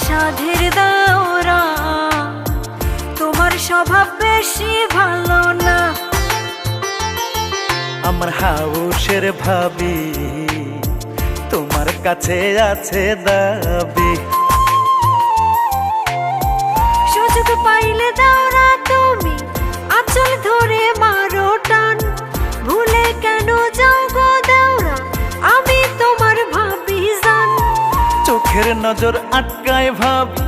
সাধের দাওরা, তোমার স্বভাব বেশি ভালো না। আমার হাউসের ভাবি, তোমার কাছে আছে দাবি। সুযোগ পাইলে দাওরা তুমি আঁচল ধরে মারো টান, ভুলে কেন যাও গো দাওরা, আমি তোমার ভাবি জান। চোখের নজর আটকায় ভাবি,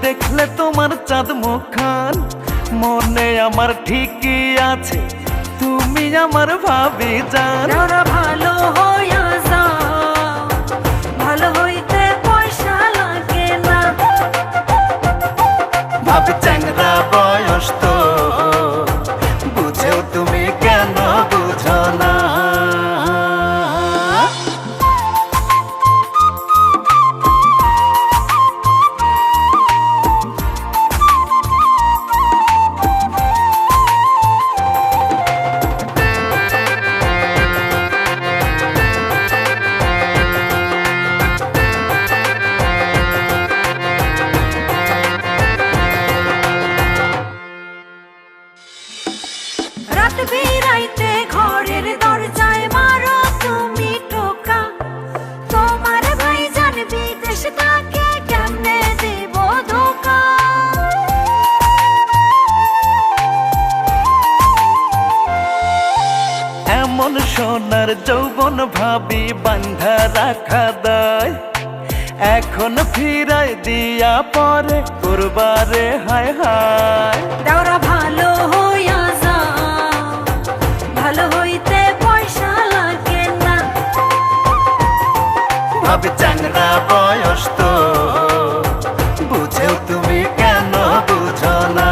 দেখলে তোমার চাঁদ মুখখান। মনে আমার ঠিকই আছে, তুমি আমার ভাবি জান। দাওরা ভালো হইয়া যাও, ভালো হইতে পয়সা লাগে না। ভাবি চ্যাংরা বয়স তো, বুঝেও তুমি কেন বুঝো না। রাত বেরাইতে ঘরের দরজায় মারো তুমি টোকা, তোমার ভাইজান বিদেশ তাকে কেমনে দেব ধোকা। এমন সোনার যৌবন ভাবি বান্ধা রাখা দায়, এখন ফিরাই দিয়া পরে করবারে হায় হায়। দাওরা ভালো হইয়া যাও, ভালো হইতে পয়সা লাগে না। ভাবি চ্যাংরা বয়স তো, বুঝেও তুমি কেন বুঝো না।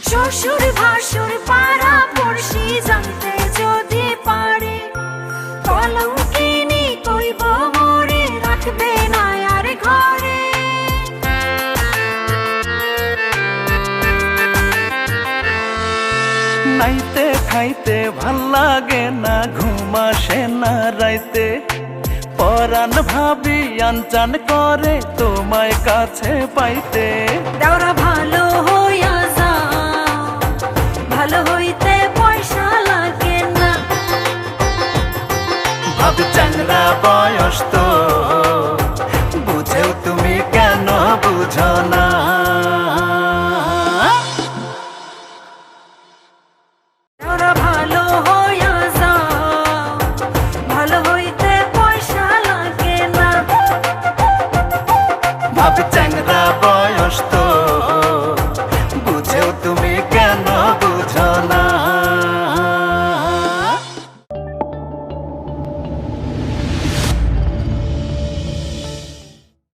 শ্বশুর ভাসুর পাড়া পড়শি জানতে যদি পারে, কলঙ্কিনী কইব মোরে রাখবে না আর ঘরে। নাইতে খাইতে ভাল লাগে না, ঘুম আসে না রাইতে। পরাণ ভাবি আনচান করে তোমায় কাছে পাইতে। দাওরা ভালো হইয়া যাও, ভালো হইতে পয়সা লাগে না। ভাবি চ্যাংরা বয়স তো,